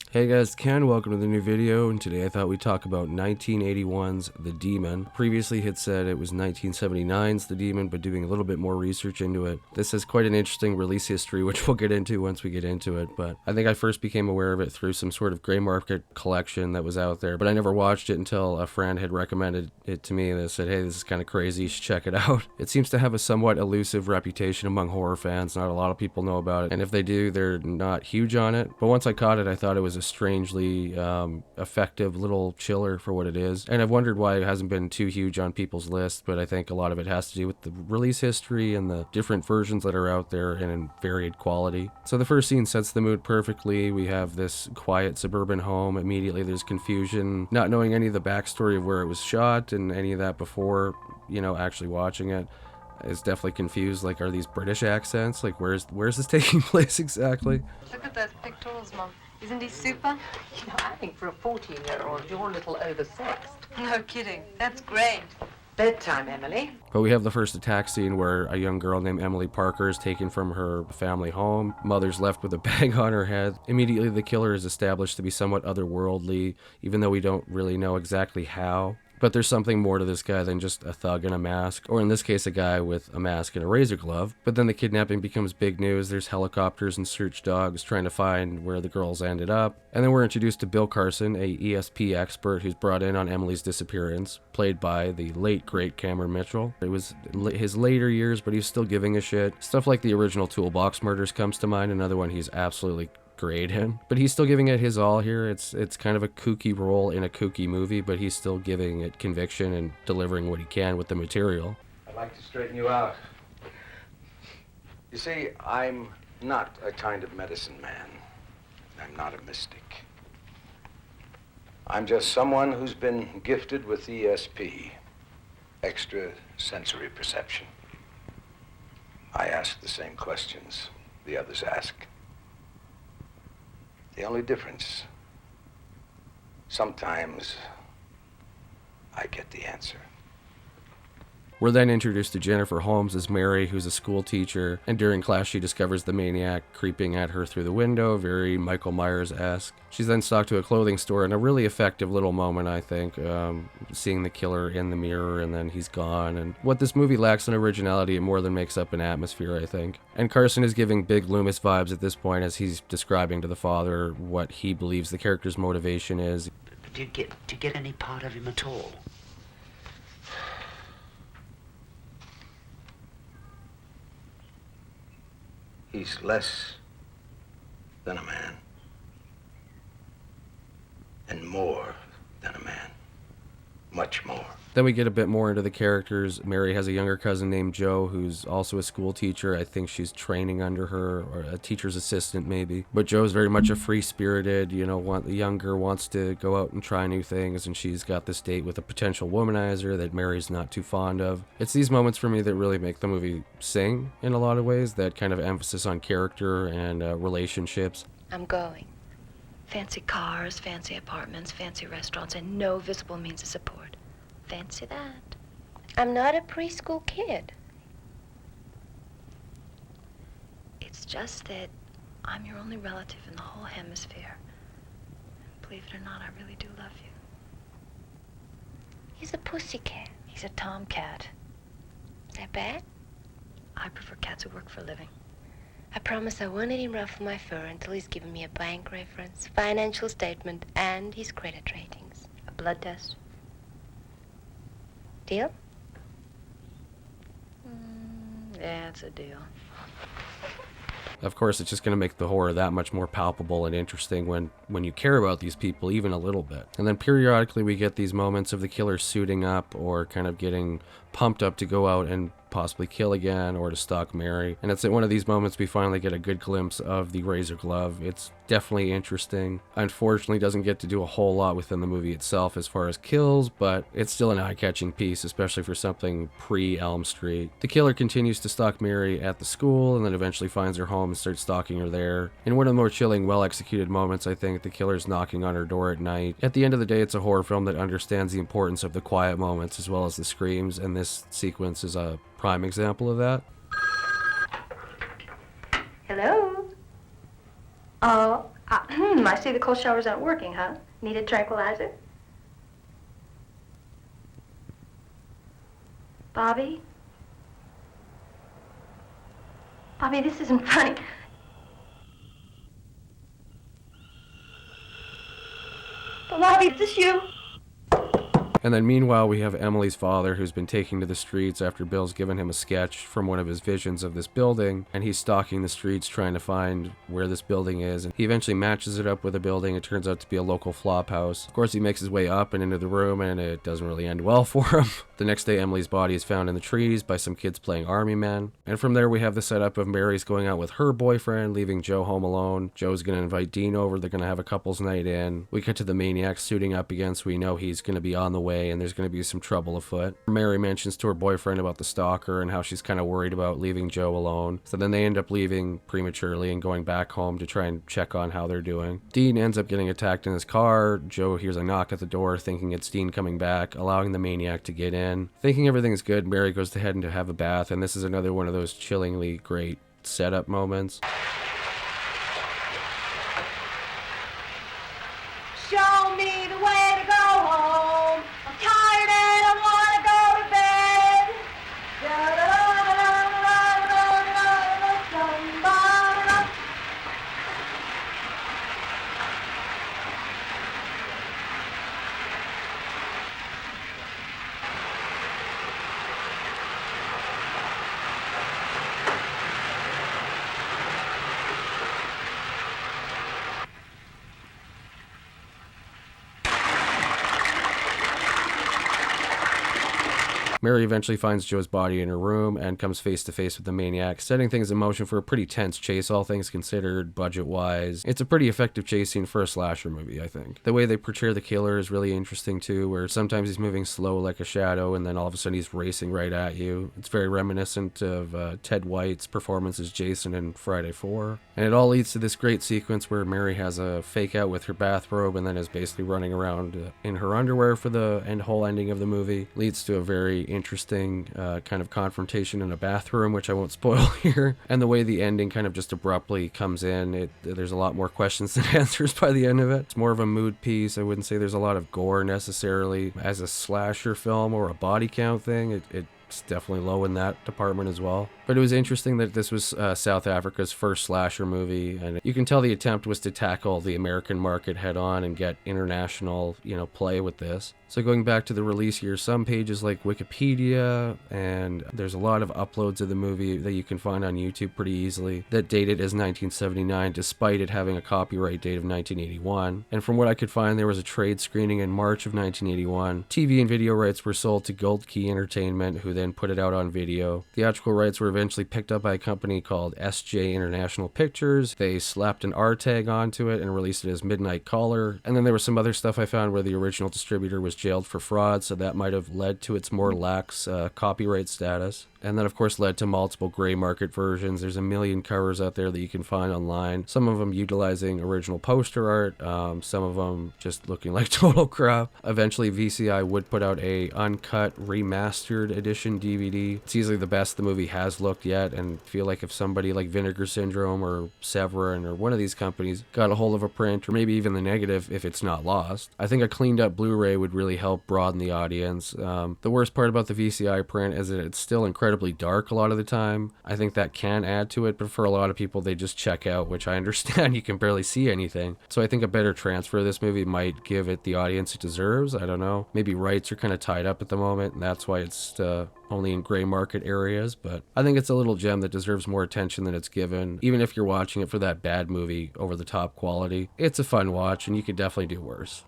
Hey guys, Ken, welcome to the new video, and today I thought we'd talk about 1981's The Demon. Previously had said it was 1979's The Demon, but doing a little bit more research into it. This has quite an interesting release history, which we'll get into once we get into it, but I think I first became aware of it through some sort of gray market collection that was out there, but I never watched it until a friend had recommended it to me, and they said, hey, this is kind of crazy, you should check it out. It seems to have a somewhat elusive reputation among horror fans. Not a lot of people know about it, and if they do, they're not huge on it, but once I caught it, I thought it was a strangely effective little chiller for what it is, and I've wondered why it hasn't been too huge on people's lists, but I think a lot of it has to do with the release history and the different versions that are out there and in varied quality. So the first scene sets the mood perfectly. We have this quiet suburban home. Immediately there's confusion, not knowing any of the backstory of where it was shot and any of that before, actually watching it. Is definitely confused, like, are these British accents? Like, where's this taking place exactly? Look at those pictorials, Mum. Isn't he super? I think for a 14-year-old, you're a little oversexed. No kidding. That's great. Bedtime, Emily. But we have the first attack scene where a young girl named Emily Parker is taken from her family home. Mother's left with a bag on her head. Immediately the killer is established to be somewhat otherworldly, even though we don't really know exactly how. But there's something more to this guy than just a thug in a mask, or in this case a guy with a mask and a razor glove. But then the kidnapping becomes big news. There's helicopters and search dogs trying to find where the girls ended up. And then we're introduced to Bill Carson, a ESP expert who's brought in on Emily's disappearance, played by the late great Cameron Mitchell. It was his later years, but he's still giving a shit. Stuff like the original Toolbox Murders comes to mind, another one he's absolutely great in, but he's still giving it his all here. It's kind of a kooky role in a kooky movie, but he's still giving it conviction and delivering what he can with the material. I'd like to straighten you out. You see, I'm not a kind of medicine man. I'm not a mystic. I'm just someone who's been gifted with ESP, extra sensory perception. I ask the same questions the others ask. The only difference, sometimes I get the answer. We're then introduced to Jennifer Holmes as Mary, who's a school teacher, and during class she discovers the maniac creeping at her through the window, very Michael Myers-esque. She's then stalked to a clothing store in a really effective little moment, I think, seeing the killer in the mirror and then he's gone. And what this movie lacks in originality, it more than makes up in atmosphere, I think. And Carson is giving big Loomis vibes at this point as he's describing to the father what he believes the character's motivation is. Do you get any part of him at all? He's less than a man, and more than a man, much more. Then we get a bit more into the characters. Mary has a younger cousin named Joe who's also a school teacher. I think she's training under her, or a teacher's assistant maybe. But Joe's very much a free-spirited, younger, wants to go out and try new things, and she's got this date with a potential womanizer that Mary's not too fond of. It's these moments for me that really make the movie sing in a lot of ways, that kind of emphasis on character and relationships. I'm going. Fancy cars, fancy apartments, fancy restaurants, and no visible means of support. Fancy that. I'm not a preschool kid. It's just that I'm your only relative in the whole hemisphere. Believe it or not, I really do love you. He's a pussycat. He's a tomcat. Is that bad? I prefer cats who work for a living. I promise I won't let him ruffle my fur until he's given me a bank reference, financial statement, and his credit ratings. A blood test? Deal? Yeah, it's a deal. Of course, it's just going to make the horror that much more palpable and interesting when you care about these people even a little bit. And then periodically we get these moments of the killer suiting up or kind of getting pumped up to go out and possibly kill again or to stalk Mary. And it's at one of these moments we finally get a good glimpse of the razor glove. It's definitely interesting. Unfortunately, doesn't get to do a whole lot within the movie itself as far as kills, but it's still an eye-catching piece, especially for something pre-Elm Street. The killer continues to stalk Mary at the school and then eventually finds her home and starts stalking her there. In one of the more chilling, well-executed moments, I think, the killer's knocking on her door at night. At the end of the day, it's a horror film that understands the importance of the quiet moments as well as the screams, and this sequence is a prime example of that. Hello? Oh, I see the cold showers aren't working, huh? Need a tranquilizer? Bobby? Bobby, this isn't funny. Bobby, is this you? And then meanwhile, we have Emily's father, who's been taking to the streets after Bill's given him a sketch from one of his visions of this building, and he's stalking the streets trying to find where this building is, and he eventually matches it up with a building. It turns out to be a local flop house. Of course, he makes his way up and into the room, and it doesn't really end well for him. The next day, Emily's body is found in the trees by some kids playing army men, and from there we have the setup of Mary's going out with her boyfriend, leaving Joe home alone. Joe's going to invite Dean over. They're going to have a couple's night in. We cut to the maniac suiting up again, so we know he's going to be on the way and there's going to be some trouble afoot. Mary mentions to her boyfriend about the stalker and how she's kind of worried about leaving Joe alone. So then they end up leaving prematurely and going back home to try and check on how they're doing. Dean ends up getting attacked in his car. Joe hears a knock at the door, thinking it's Dean coming back, allowing the maniac to get in. Thinking everything's good, Mary goes ahead and to have a bath, and this is another one of those chillingly great setup moments. Show me the way to go home. I'm tired and I want to go to bed. Da-da-da-da-da-da-da-da-da-da-da-da-da. Mary eventually finds Joe's body in her room and comes face to face with the maniac, setting things in motion for a pretty tense chase, all things considered, budget-wise. It's a pretty effective chase scene for a slasher movie, I think. The way they portray the killer is really interesting too, where sometimes he's moving slow like a shadow and then all of a sudden he's racing right at you. It's very reminiscent of Ted White's performance as Jason in Friday 4. And it all leads to this great sequence where Mary has a fake out with her bathrobe and then is basically running around in her underwear for the whole ending of the movie. Leads to a very interesting kind of confrontation in a bathroom, which I won't spoil here. And the way the ending kind of just abruptly comes in, there's a lot more questions than answers by the end of it. It's more of a mood piece. I wouldn't say there's a lot of gore necessarily. As a slasher film or a body count thing, it's definitely low in that department as well. But it was interesting that this was South Africa's first slasher movie, and you can tell the attempt was to tackle the American market head on and get international, play with this. So going back to the release year, some pages like Wikipedia, and there's a lot of uploads of the movie that you can find on YouTube pretty easily that date it as 1979, despite it having a copyright date of 1981. And from what I could find, there was a trade screening in March of 1981. TV and video rights were sold to Gold Key Entertainment, who then put it out on video. Theatrical rights were eventually picked up by a company called SJ International Pictures. They slapped an R tag onto it and released it as Midnight Caller. And then there was some other stuff I found where the original distributor was jailed for fraud, so that might have led to its more lax copyright status. And then, of course, led to multiple gray market versions. There's a million covers out there that you can find online. Some of them utilizing original poster art, some of them just looking like total crap. Eventually, VCI would put out a uncut, remastered edition DVD. It's easily the best the movie has looked yet, and I feel like if somebody like Vinegar Syndrome or Severin or one of these companies got a hold of a print, or maybe even the negative if it's not lost, I think a cleaned up Blu-ray would really help broaden the audience. The worst part about the VCI print is that it's still incredibly dark a lot of the time. I think that can add to it, but for a lot of people, they just check out, which I understand. You can barely see anything. So I think a better transfer of this movie might give it the audience it deserves. I don't know. Maybe rights are kind of tied up at the moment, and that's why it's only in gray market areas, but I think it's a little gem that deserves more attention than it's given. Even if you're watching it for that bad movie over the top quality, it's a fun watch, and you could definitely do worse.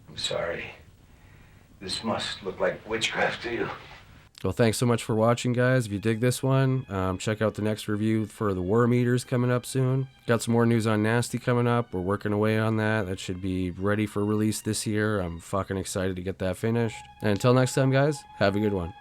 I'm sorry. This must look like witchcraft to you. Well, thanks so much for watching, guys. If you dig this one, check out the next review for the Worm Eaters coming up soon. Got some more news on Nasty coming up. We're working away on that. That should be ready for release this year. I'm fucking excited to get that finished. And until next time, guys, have a good one.